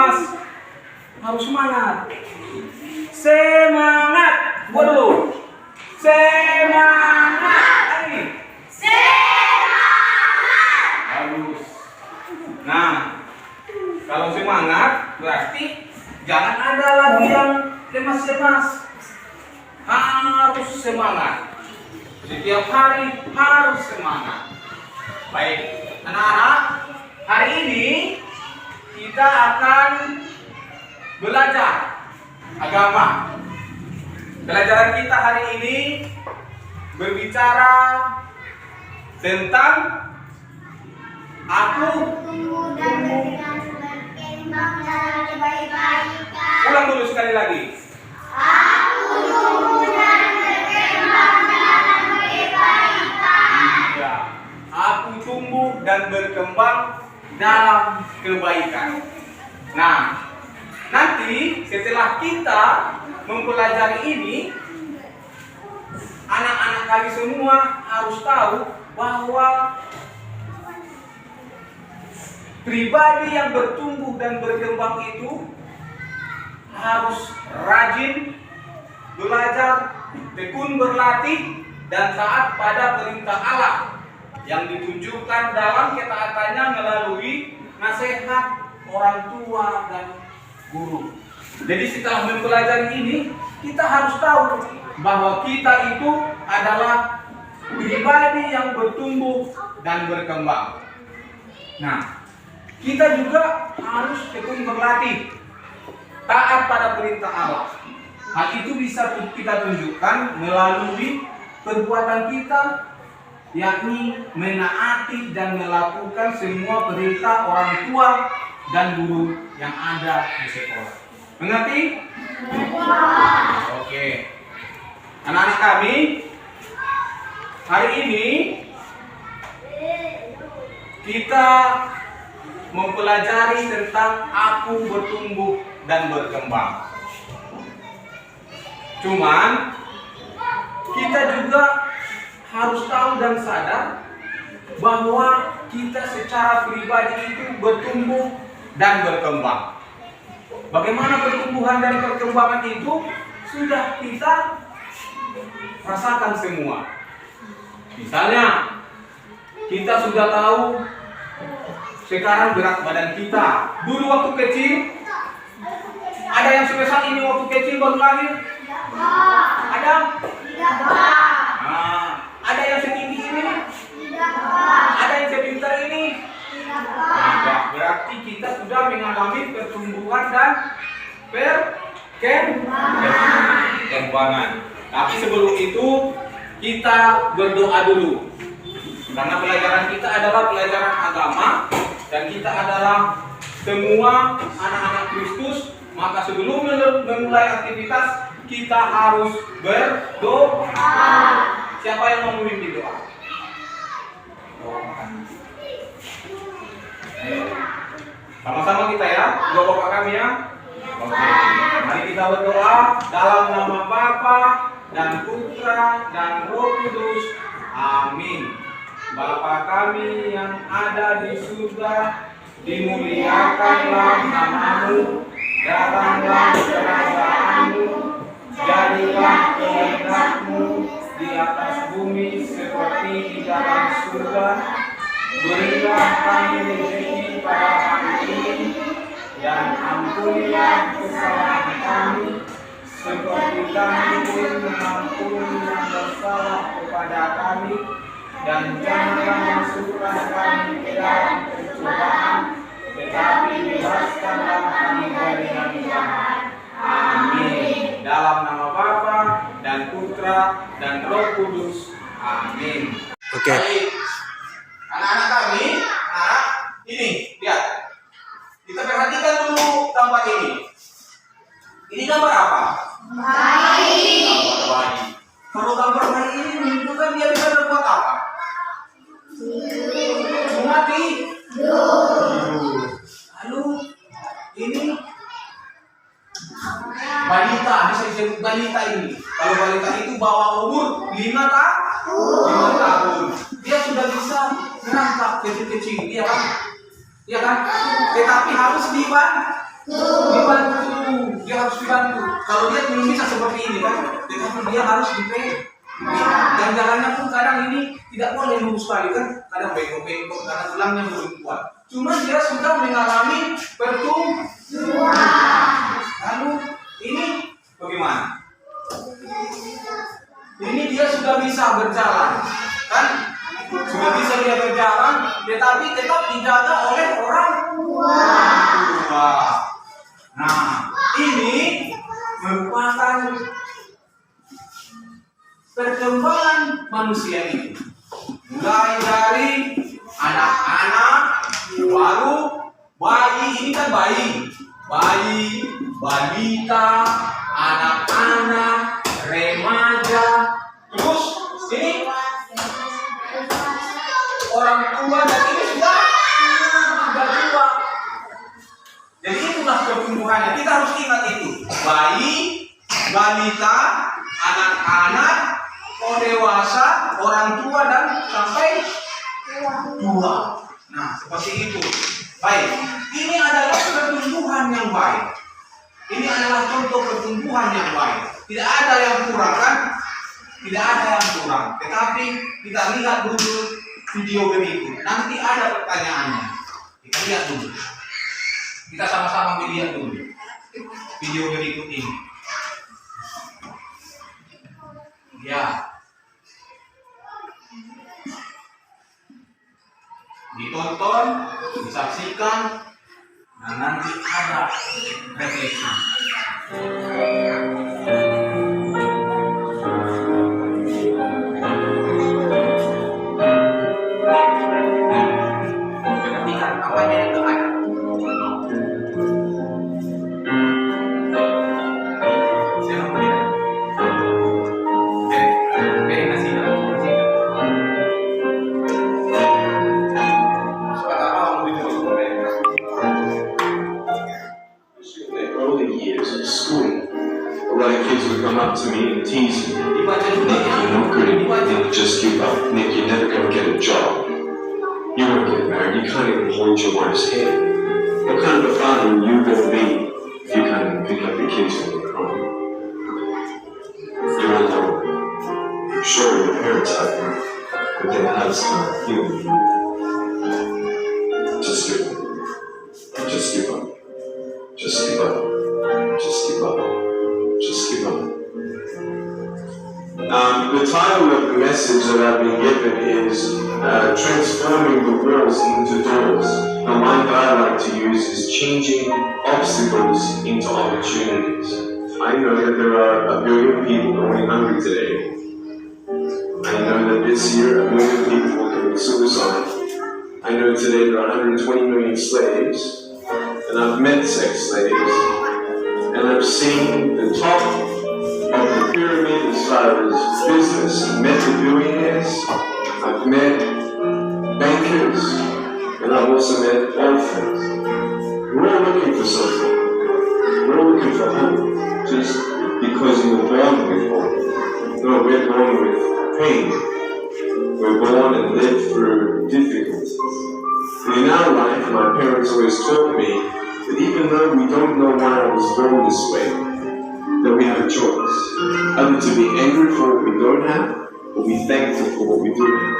Mas. Harus semangat. Semangat. Buat dulu. Semangat. Lagi. Semangat. Bagus. Nah, kalau semangat berarti jangan ada lagi yang lemas-lemas. Harus semangat. Setiap hari harus semangat. Baik, anak-anak, hari ini kita akan belajar agama. Pelajaran kita hari ini berbicara tentang aku. Ulang dulu sekali lagi. Aku tumbuh dan berkembang dalam kebaikan. Nah, nanti setelah kita mempelajari ini, anak-anak kali semua harus tahu bahwa pribadi yang bertumbuh dan berkembang itu harus rajin belajar, tekun berlatih, dan taat pada perintah Allah yang ditunjukkan dalam ketaatannya melalui nasihat orang tua dan guru. Jadi setelah mempelajari ini, kita harus tahu bahwa kita itu adalah pribadi yang bertumbuh dan berkembang. Nah, kita juga harus tekun berlatih, taat pada perintah Allah. Hal itu bisa kita tunjukkan melalui perbuatan kita, yakni menaati dan melakukan semua perintah orang tua dan guru yang ada di sekolah. Mengerti? Oke. Anak-anak kami, hari ini kita mempelajari tentang aku bertumbuh dan berkembang. Cuman kita juga harus tahu dan sadar bahwa kita secara pribadi itu bertumbuh dan berkembang. Bagaimana pertumbuhan dan perkembangan itu sudah kita rasakan semua. Misalnya, kita sudah tahu sekarang berat badan kita. Dulu waktu kecil, ada yang sebesar ini waktu kecil baru lahir? Ada? Nah, ada yang setinggi ini? Ada yang sepintar ini? Tidak. Berarti kita sudah mengalami pertumbuhan dan perkembangan. Tapi sebelum itu kita berdoa dulu. Karena pelajaran kita adalah pelajaran agama dan kita adalah semua anak-anak Kristus, maka sebelum memulai aktivitas kita harus berdoa. Siapa yang mau memimpin doa? Sama-sama kita ya, doa Bapak kami ya. Oke, mari kita berdoa dalam nama Bapa dan Putra dan Roh Kudus. Amin. Bapa kami yang ada di surga, dimuliakanlah nama-Mu, datanglah kerajaan-Mu, jadilah kehendak-Mu di atas bumi seperti di dalam surga. Berilah kami rezeki pada hari ini, dan ampunilah kesalahan kami, seperti kami pun mengampuni yang bersalah kepada kami, dan janganlah masukkan kami ke dalam pencobaan, tetapi bebaskanlah kami dari yang jahat. Amin. Dalam nama Bapa dan Putra dan Roh Kudus. Amin. Oke. Anak-anak kami, ini lihat. Kita perhatikan dulu gambar ini. Ini gambar apa? Bayi. Gambar bayi. Kalau gambar bayi ini menunjukkan dia bisa berbuat apa? Cuma tidur. Lalu ini balita, bisa disebut balita ini. Kalau balita itu bawah umur 5 tahun. Dia sudah bisa merangkak kecil-kecil, iya kan? Iya kan? Tetapi harus Dibantu, dia harus dibantu. Kalau dia belum bisa seperti ini kan, tetapi dia harus dipegang. Dan jalannya pun kadang ini tidak boleh lurus sekali kan, kadang bengkok-bengkok karena tulangnya belum kuat. Cuma dia sudah mengalami pertumbuhan. Lalu ini bagaimana? Ini dia sudah bisa berjalan, kan? Sudah bisa dia berjalan, tetapi tetap dijaga oleh orang tua. Nah, ini merupakan perkembangan manusia ini. Mulai dari anak-anak, baru bayi, ini kan bayi, balita, anak-anak, remaja, terus ini orang tua dan ini sudah tua. Jadi itulah pertumbuhannya. Kita harus ingat itu. Bayi, balita, anak-anak, dewasa, orang tua dan sampai tua. Nah, seperti itu. Baik. Ini adalah pertumbuhan yang baik. Ini adalah contoh pertumbuhan yang baik. Tidak ada yang kurang kan? Tidak ada yang kurang. Tetapi kita lihat dulu video berikut. Nanti ada pertanyaannya. Kita lihat dulu. Kita sama-sama melihat dulu video berikut ini. Ya. Ditonton, disaksikan, dan nanti ada refleksi. Perhatikan apa yang ada. Come up to me and tease me. Nick, you're not good enough. Nick, just give up. Nick, you're never going to get a job. You won't get married. You can't even hold your wife's hand. What kind of a father are you going to be if you can't even pick up your kids when they're crying? You're alone. Sure, your parents have you, but their hearts can't heal you. Just give up. Just give up. Just give up. Just give up. Just give up. The title of the message that I've been given is Transforming the Walls into Doors. The line that I like to use is changing obstacles into opportunities. I know that there are 1 billion people going hungry today. I know that this year 1 million people will commit suicide. I know today there are 120 million slaves, and I've met sex slaves. And I've seen the top of the pyramid as far as business. I've met the billionaires, I've met bankers, and I've also met orphans. We're all looking for something. We're all looking for hope, just because we were born with hope. No, we're born with pain. We're born and live through difficulties. And in our life, my parents always taught me that even though we don't know why I was born this way, that we have a choice. Either to be angry for what we don't have, or be thankful for what we do have.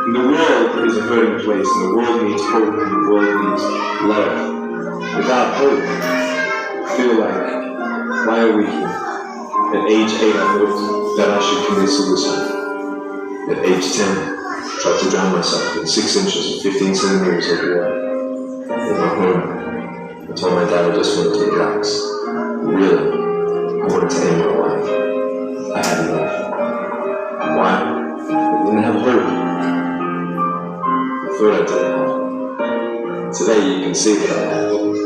And the world is a hurting place, and the world needs hope, and the world needs love. Without hope, I feel like, why are we here? At age 8, I thought that I should commit suicide. At age 10, I tried to drown myself in 6 inches and 15 centimeters of water. In my home, I told my dad I just wanted to relax. Really, I wanted to end my life. I had enough. Why? I didn't have hope. I thought I didn't have hope. Today you can see that I have hope.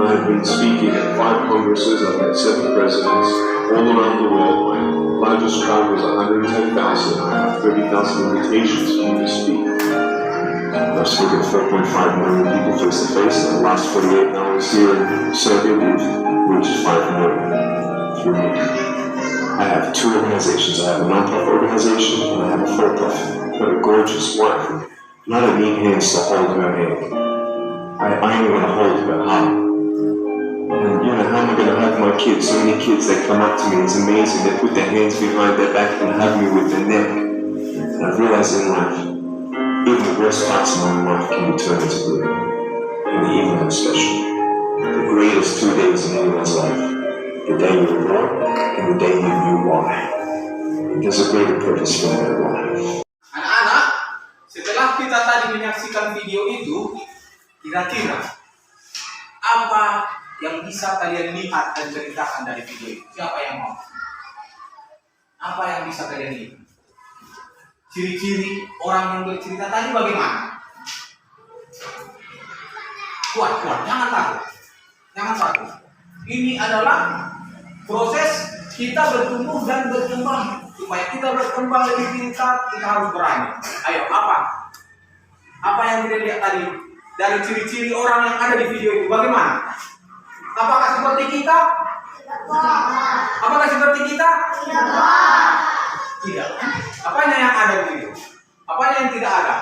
I've been speaking at 5 congresses, I've met 7 presidents all around the world. My largest crowd was 110,000. I have 30,000 invitations for me to speak. I've spoken to 4.5 million people face to face in the last 48 hours here in Serbia, which is 5 million through me. I have 2 organizations. I have a non-profit organization and I have a for-profit. What a gorgeous wife. Not a neat hands to hold her hand. I I ain't gonna hold her high. And how am I gonna hug my kids? So many kids that come up to me, it's amazing. They put their hands behind their back and hug me with their neck. And I've realized in life, even the worst parts of my life can be turned into good. And the evening is special. The greatest 2 days in anyone's life. The day you were born and the day you knew why. And there's a greater purpose for their life. Anak-anak, setelah kita tadi menyaksikan video itu, kira-kira apa yang bisa kalian lihat dan ceritakan dari video itu? Siapa yang mau? Apa yang bisa kalian lihat? Ciri-ciri orang yang bercerita tadi bagaimana? Kuat, jangan takut. Jangan takut. Ini adalah proses kita bertumbuh dan berkembang. Supaya kita berkembang lebih pintar, kita harus berani. Ayo, apa? Apa yang kita lihat tadi? Dari ciri-ciri orang yang ada di video itu, bagaimana? Apakah seperti kita? Apakah seperti kita? Tidak. Apanya yang ada di video? Apanya yang tidak ada?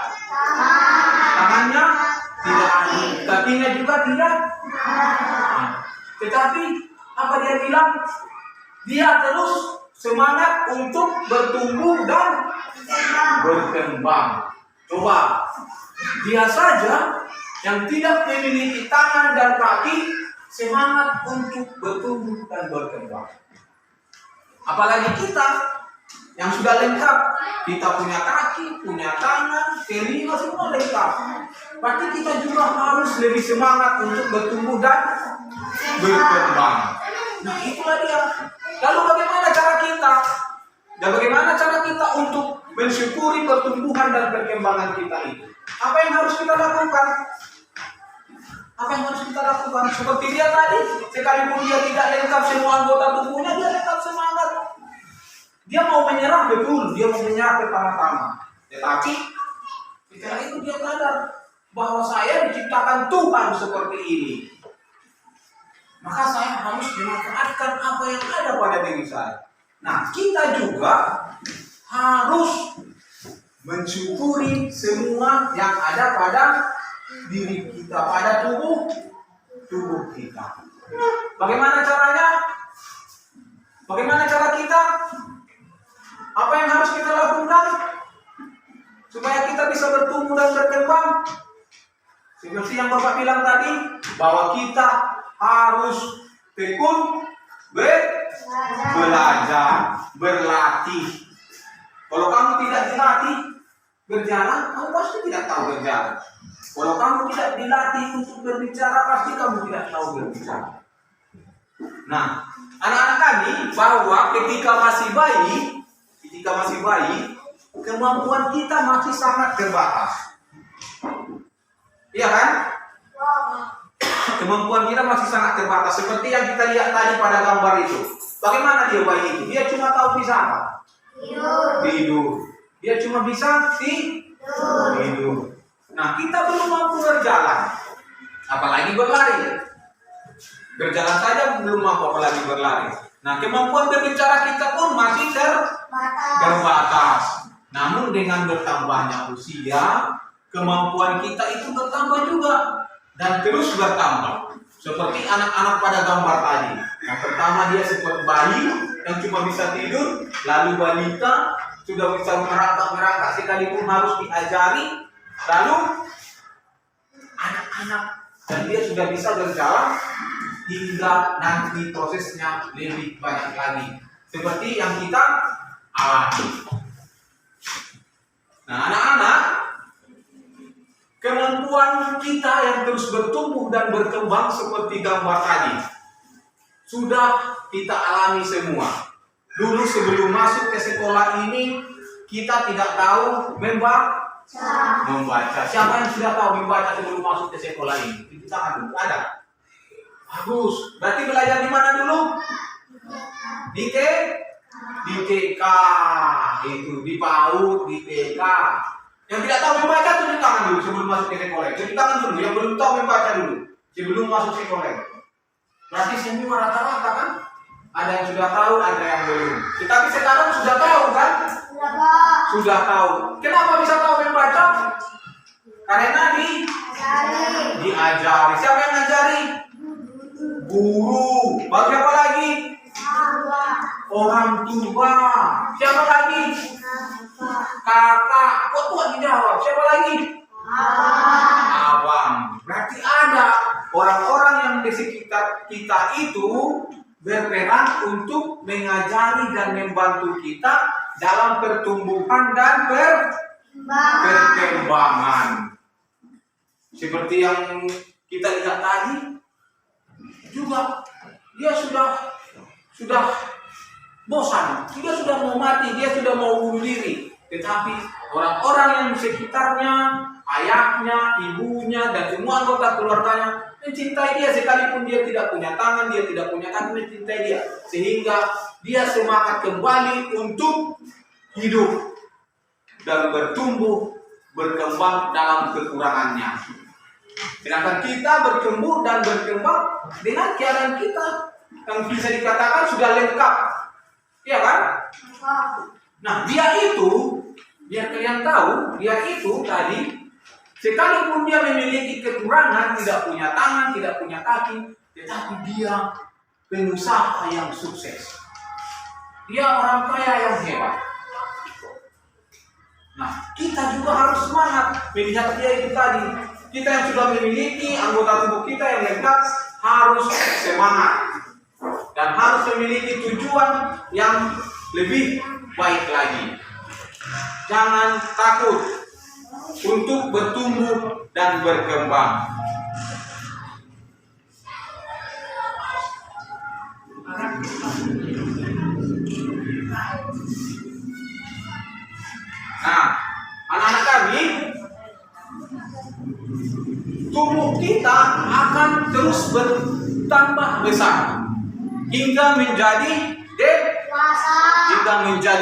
Tangannya tidak ada. Kakinya juga tidak. Tetapi apa dia bilang? Dia terus semangat untuk bertumbuh dan berkembang. Coba, dia saja yang tidak memiliki tangan dan kaki semangat untuk bertumbuh dan berkembang. Apalagi kita yang sudah lengkap, kita punya kaki, punya tangan, telinga, semua lengkap. Berarti kita juga harus lebih semangat untuk bertumbuh dan berkembang. Nah, itulah dia. Lalu bagaimana cara kita? Dan bagaimana cara kita untuk mensyukuri pertumbuhan dan perkembangan kita itu? Apa yang harus kita lakukan? Apa yang harus kita lakukan? Seperti dia tadi, sekalipun dia tidak lengkap semua anggota tubuhnya, dia tetap semangat. Dia mau menyerah, betul, dia mau menyerah pertama-tama. Tetapi setelah itu dia sadar bahwa saya diciptakan Tuhan seperti ini. Maka saya harus memanfaatkan apa yang ada pada diri saya. Nah, kita juga harus mensyukuri semua yang ada pada diri kita, pada tubuh kita. Bagaimana caranya? Bagaimana cara kita? Apa yang harus kita lakukan supaya kita bisa bertumbuh dan berkembang? Seperti yang Bapak bilang tadi, bahwa kita harus tekun belajar, berlatih. Kalau kamu tidak dilatih berjalan, kamu pasti tidak tahu berjalan. Kalau kamu tidak dilatih untuk berbicara, pasti kamu tidak tahu berbicara. Nah, anak-anak kami bahwa ketika masih bayi, kemampuan kita masih sangat terbatas. Iya kan? Kemampuan kita masih sangat terbatas. Seperti yang kita lihat tadi pada gambar itu. Bagaimana dia bayi itu? Dia cuma tahu bisa apa? Tidur. Dia cuma bisa tidur. Nah, kita belum mampu berjalan, apalagi berlari. Berjalan saja belum mampu, apalagi berlari. Nah, kemampuan berbicara kita pun masih terbatas. Namun dengan bertambahnya usia, kemampuan kita itu bertambah juga dan terus bertambah. Seperti anak-anak pada gambar tadi. Yang pertama dia seperti bayi yang cuma bisa tidur, lalu balita sudah bisa merangkak sekalipun harus diajari, lalu anak-anak dan dia sudah bisa berjalan hingga nanti prosesnya lebih banyak lagi. Seperti yang kita alami. Nah, anak-anak, kemampuan kita yang terus bertumbuh dan berkembang seperti gambar tadi sudah kita alami semua. Dulu sebelum masuk ke sekolah ini, kita tidak tahu membaca. Siapa yang sudah tahu membaca sebelum masuk ke sekolah ini? Di tangan dulu, ada? Bagus. Berarti belajar di mana dulu? Di TK, itu di PAUD, di TK. Yang tidak tahu membaca tunjuk tangan dulu sebelum masuk ke sekolah. Tunjuk tangan dulu. Yang belum tahu membaca dulu sebelum masuk sekolah. Berarti semua rata-rata kan? Ada yang sudah tahu, ada yang belum. Tetapi sekarang sudah tahu kan? Sudah tahu. Kenapa bisa tahu membaca? Karena diajari. diajari. Siapa yang ngajari? Guru. Baru siapa lagi? Orang tua. Siapa lagi? Kakak. Kok tua dijawab? Siapa lagi? Abang. Berarti ada orang-orang yang di sekitar kita itu berperan untuk mengajari dan membantu kita dalam pertumbuhan dan perkembangan. Seperti yang kita lihat tadi, juga dia sudah bosan, dia sudah mau mati, dia sudah mau bunuh diri. Tetapi orang-orang yang di sekitarnya, ayahnya, ibunya, dan semua anggota keluarganya mencintai dia, sekalipun dia tidak punya tangan, dia tidak punya kaki, mencintai dia, sehingga dia semangat kembali untuk hidup dan bertumbuh, berkembang dalam kekurangannya. Sedangkan kita bertumbuh dan berkembang dengan keadaan kita yang bisa dikatakan sudah lengkap, iya kan? Nah, dia itu, biar kalian tahu, dia itu tadi, sekalipun dia memiliki kekurangan, tidak punya tangan, tidak punya kaki, tetapi dia pengusaha yang sukses. Dia orang kaya yang hebat. Nah, kita juga harus semangat melihat dia itu tadi. Kita yang sudah memiliki anggota tubuh kita yang lengkap harus semangat dan harus memiliki tujuan yang lebih baik lagi. Jangan takut untuk bertumbuh dan berkembang. Nah, anak-anak kami, tubuh kita akan terus bertambah besar hingga menjadi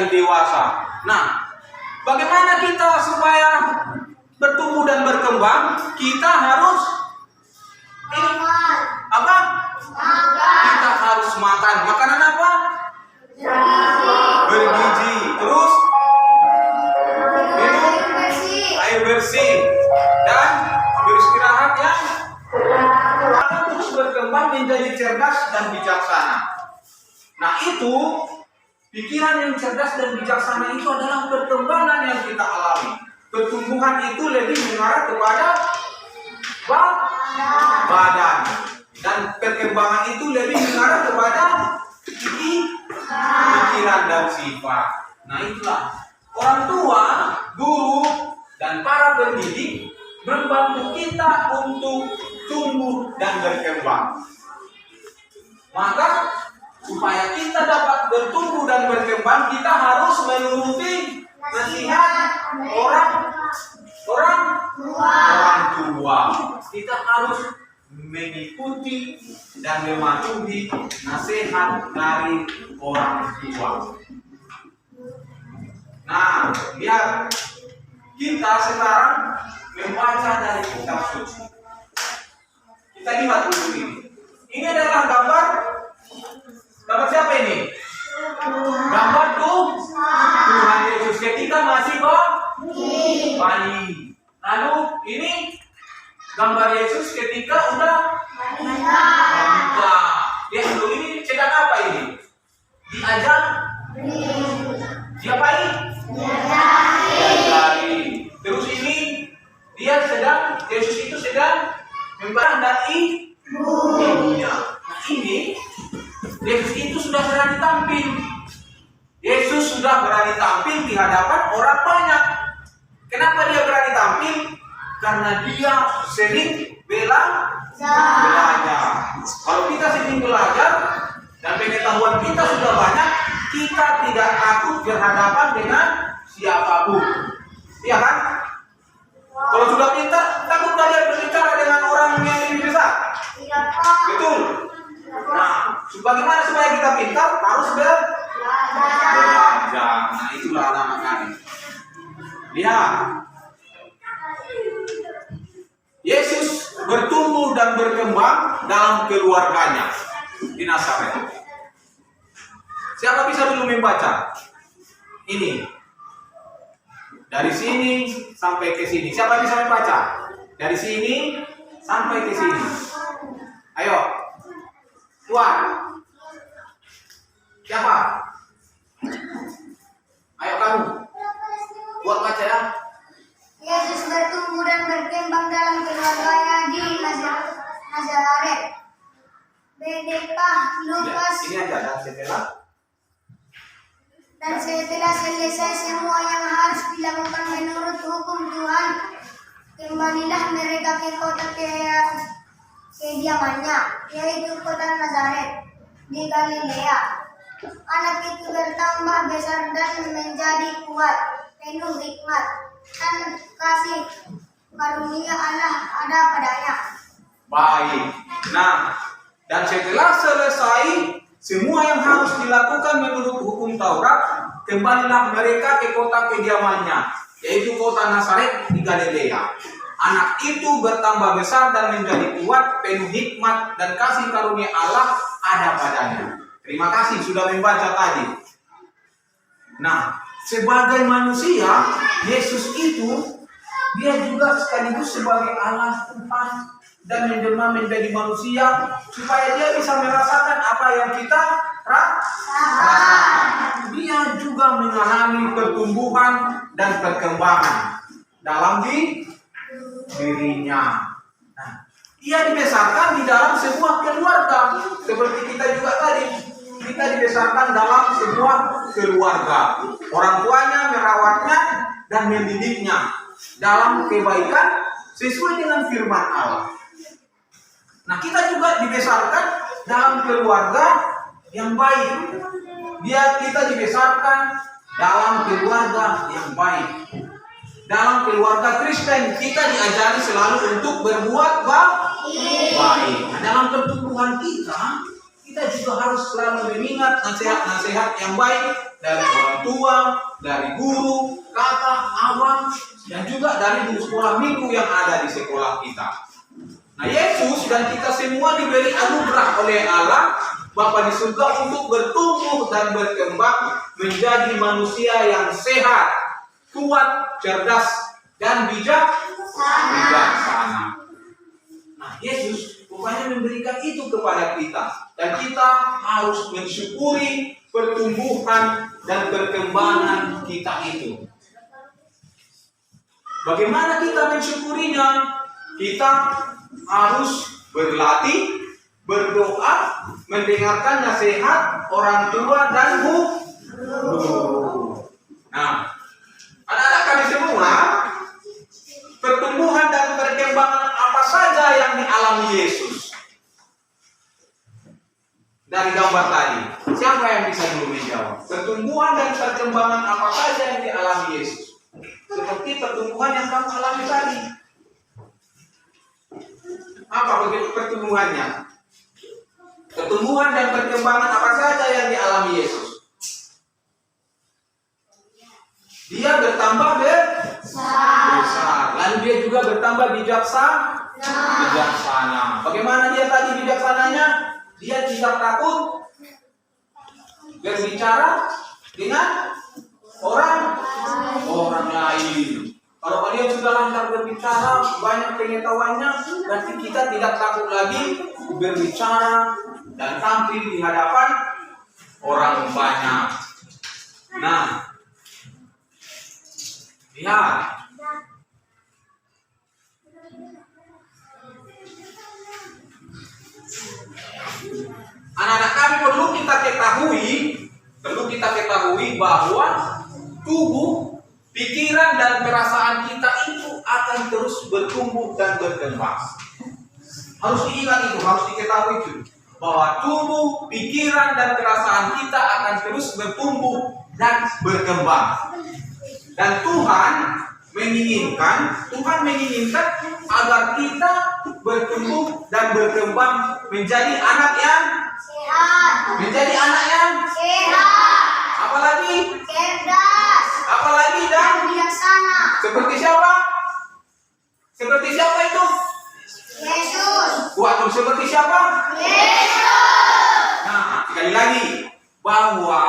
dewasa. Nah, bagaimana kita supaya bertumbuh dan berkembang? Kita harus apa? Kita harus makan. Makanan apa? Bergizi. Terus minum air bersih dan beristirahat yang akan terus berkembang menjadi cerdas dan bijaksana. Nah, itu pikiran yang cerdas dan bijaksana itu adalah perkembangan yang kita alami. Pertumbuhan itu lebih mengarah kepada badan, dan perkembangan itu lebih mengarah kepada pikiran dan sifat. Nah, itulah orang tua, guru, dan para pendidik membantu kita untuk tumbuh dan berkembang. Maka supaya kita dapat bertumbuh dan berkembang, kita harus menuruti nasihat orang tua. Kita harus mengikuti dan mematuhi nasihat dari orang tua. Nah, biar kita sekarang membaca dari kitab suci. Kita lihat dulu ini. Ini adalah gambar siapa ini? Gambar Tuhan Yesus ketika masih bayi. Lalu ini gambar Yesus ketika udah menikah. Lihat dulu, ini sedang apa ini? Diajak siapa ini? Diajari. Terus ini Yesus itu sedang membarang dari ibunya. Nah, ini Yesus itu sudah berani tampil. Yesus sudah berani tampil di hadapan orang banyak. Kenapa dia berani tampil? Karena dia sering belajar. Kalau kita sering belajar dan pengetahuan kita sudah banyak, kita tidak takut berhadapan dengan siapapun. Iya kan? Kalau sudah pintar, takut kalian berbicara dengan orang yang lebih besar? Betul. Nah, bagaimana supaya kita pintar? Harus belajar. Nah, itulah anak-anak kami. Lihat, Yesus bertumbuh dan berkembang dalam keluarganya di Nazaret. Siapa bisa dulu membaca? Ini. Dari sini sampai ke sini. Siapa bisa membaca? Dari sini sampai ke sini. Ayo, keluar. Siapa? Ayo kamu, buat baca ya. Yesus bertumbuh dan berkembang dalam keluarganya di Nazaret. BDK Lukas. Ini aja dan setelah selesai semua yang harus dilakukan menurut hukum Tuhan, kembalilah mereka ke kota kediamannya, yaitu kota Nazaret di Galilea. Anak itu bertambah besar dan menjadi kuat, penuh hikmat dan kasih karunia Allah ada padanya. Baik. Nah, dan setelah selesai semua yang harus dilakukan menurut hukum Taurat, kembalilah mereka ke kota kediamannya, yaitu kota Nazaret di Galilea. Anak itu bertambah besar dan menjadi kuat, penuh hikmat dan kasih karunia Allah ada padanya. Terima kasih sudah membaca tadi. Nah, sebagai manusia, Yesus itu dia juga sekaligus sebagai Allah Tuhan dan menjelma menjadi manusia supaya dia bisa merasakan apa yang kita rasakan. Dia juga mengalami pertumbuhan dan perkembangan dalam dirinya. Nah, ia dibesarkan di dalam sebuah keluarga seperti kita juga tadi. Kita dibesarkan dalam sebuah keluarga. Orang tuanya merawatnya dan mendidiknya dalam kebaikan sesuai dengan firman Allah. Nah, kita juga dibesarkan dalam keluarga yang baik. Kita dibesarkan dalam keluarga yang baik. Dalam keluarga Kristen kita diajari selalu untuk berbuat baik. Nah, dalam pertumbuhan kita juga harus selalu mengingat nasihat-nasihat yang baik dari orang tua, dari guru, kakak, abang, dan juga dari guru sekolah minggu yang ada di sekolah kita. Nah, Yesus dan kita semua diberi anugerah oleh Allah Bapa di surga untuk bertumbuh dan berkembang menjadi manusia yang sehat, kuat, cerdas, dan bijaksana. Nah, Yesus rupanya memberikan itu kepada kita, dan kita harus mensyukuri pertumbuhan dan perkembangan kita itu. Bagaimana kita mensyukurinya? Kita harus berlatih, berdoa, mendengarkan nasihat orang tua dan guru. Nah, anak-anak kami semua, pertumbuhan dan perkembangan apa saja yang dialami Yesus? Dari gambar tadi, siapa yang bisa dulu menjawab? Pertumbuhan dan perkembangan apa saja yang dialami Yesus? Seperti pertumbuhan yang kamu alami tadi. Apa begitu pertumbuhannya? Pertumbuhan dan perkembangan apa saja yang dialami Yesus? Dia bertambah besar. Lalu dia juga bertambah bijaksana. Bagaimana dia tadi bijaksananya? Dia tidak takut berbicara dengan orang lain. Kalau kalian sudah lancar berbicara, banyak pengetahuannya, berarti kita tidak takut lagi berbicara dan tampil di hadapan orang banyak. Nah, lihat. Anak-anak kami perlu kita ketahui bahwa tubuh, pikiran dan perasaan kita itu akan terus bertumbuh dan berkembang. Harus diingat itu, harus diketahui itu, bahwa tubuh, pikiran dan perasaan kita akan terus bertumbuh dan berkembang. Dan Tuhan menginginkan agar kita bertumbuh dan berkembang menjadi anak yang Sehat. menjadi anak yang Sehat. apalagi Cerdas. apalagi dan Bijaksana. seperti siapa? Seperti siapa itu? Yesus. Waduh, seperti siapa? Yesus. Nah, sekali lagi bahwa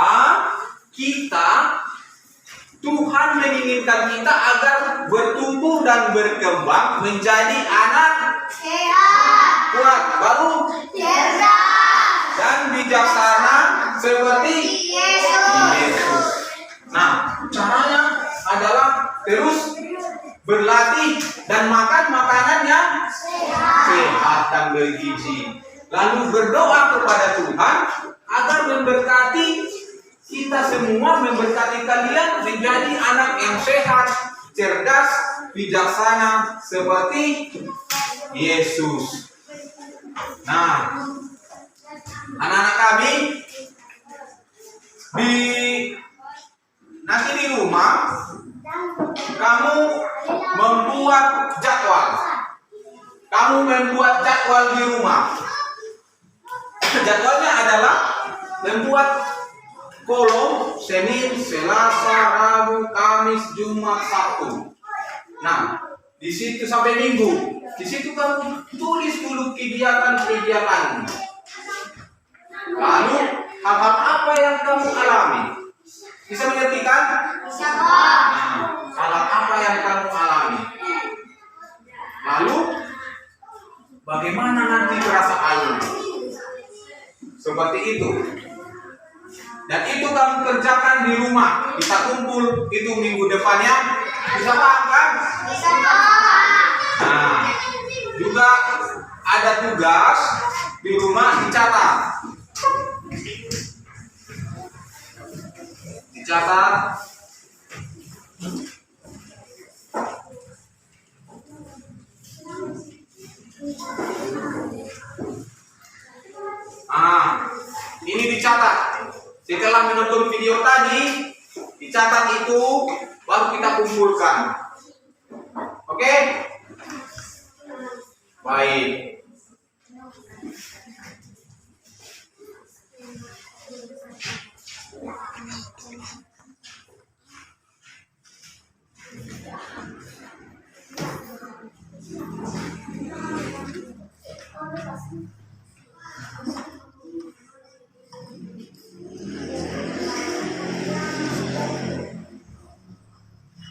Tuhan menginginkan kita agar bertumbuh dan berkembang menjadi anak sehat, kuat, baru cerdas, dan bijaksana seperti Yesus. Yesus. Nah, caranya adalah terus berlatih dan makan makanan yang sehat dan bergizi. Lalu berdoa kepada Tuhan agar memberkati kita semua, memberkati kalian menjadi anak yang sehat, cerdas, bijaksana seperti Yesus. Nah, anak-anak kami nanti di rumah kamu membuat jadwal. Kamu membuat jadwal di rumah. Jadwalnya adalah membuat kolom Senin, Selasa, Rabu, Kamis, Jumat, Sabtu. Nah, di situ sampai Minggu. Di situ kamu tulis dulu kegiatan-kegiatan. Lalu hal-hal apa yang kamu alami? Bisa mengerti kan? Bisa, Pak. Nah, hal apa yang kamu alami? Lalu bagaimana nanti perasaan? Seperti itu. Dan itu kamu kerjakan di rumah. Kita kumpul itu minggu depannya. Bisa paham kan? Bisa, Pak. Nah, juga ada tugas di rumah dicatat. Dicatat. Ini dicatat. Setelah menonton video tadi, dicatat itu, baru kita kumpulkan. Oke? Baik.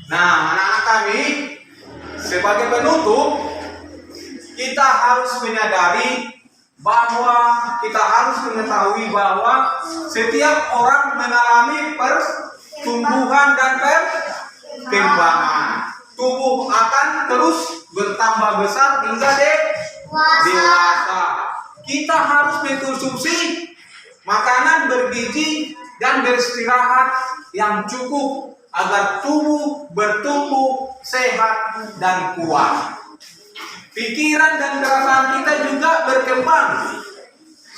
Nah, anak-anak kami, sebagai penutup, kita harus menyadari bahwa kita harus mengetahui bahwa setiap orang mengalami pertumbuhan dan perkembangan. Tubuh akan terus bertambah besar hingga dewasa. Kita harus mengkonsumsi makanan bergizi dan beristirahat yang cukup agar tubuh bertumbuh sehat dan kuat. Pikiran dan perasaan kita juga berkembang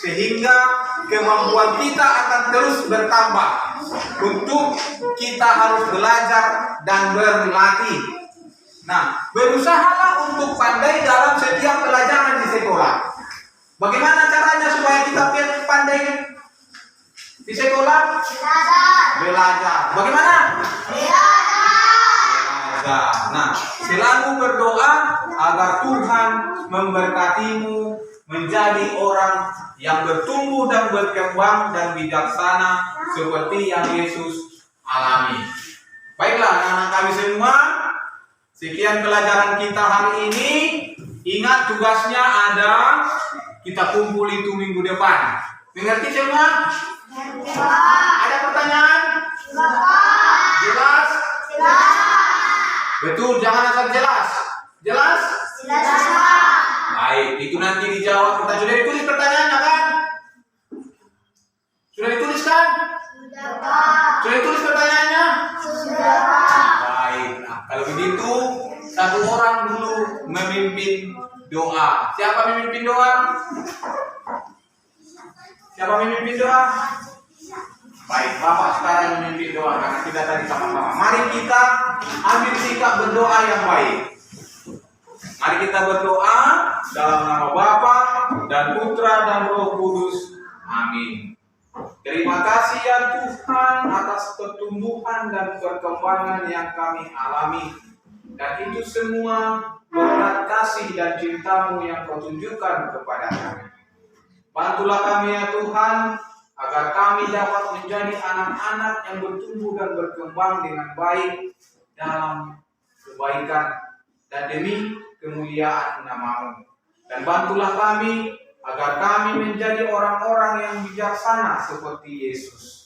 sehingga kemampuan kita akan terus bertambah. Untuk kita harus belajar dan berlatih. Nah, berusahalah untuk pandai dalam setiap pelajaran di sekolah. Bagaimana caranya supaya kita pandai di sekolah? Belajar. Bagaimana? Belajar. Nah, selalu berdoa agar Tuhan memberkatimu menjadi orang yang bertumbuh dan berkembang dan bijaksana seperti yang Yesus alami. Baiklah anak-anak kami semua, sekian pelajaran kita hari ini. Ingat tugasnya ada, kita kumpul itu minggu depan. Mengerti semua? Ada pertanyaan? Jelas? Betul, jangan asal jelas. Jelas? Baik, itu nanti dijawab. Kita sudah ditulis pertanyaannya kan? Sudah ditulis kan? Sudah ditulis pertanyaannya? Baik, nah kalau begitu satu orang dulu memimpin doa. Siapa memimpin doa? Siapa memimpin doa? Baik, Bapak sekarang memimpin doa karena kita tadi sama-sama. Mari kita ambil sikap berdoa yang baik. Mari kita berdoa dalam nama Bapa dan Putra dan Roh Kudus. Amin. Terima kasih ya Tuhan atas pertumbuhan dan perkembangan yang kami alami. Dan itu semua berkat kasih dan cinta-Mu yang Kau tunjukkan kepada kami. Bantulah kami ya Tuhan, agar kami dapat menjadi anak-anak yang bertumbuh dan berkembang dengan baik dalam kebaikan dan demi kemuliaan nama-Mu. Dan bantulah kami agar kami menjadi orang-orang yang bijaksana seperti Yesus.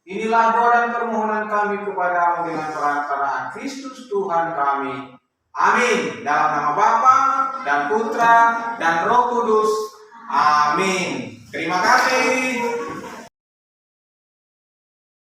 Inilah doa dan permohonan kami kepadamu dengan perantaraan Kristus Tuhan kami. Amin. Dalam nama Bapa dan Putra dan Roh Kudus. Amin. Terima kasih.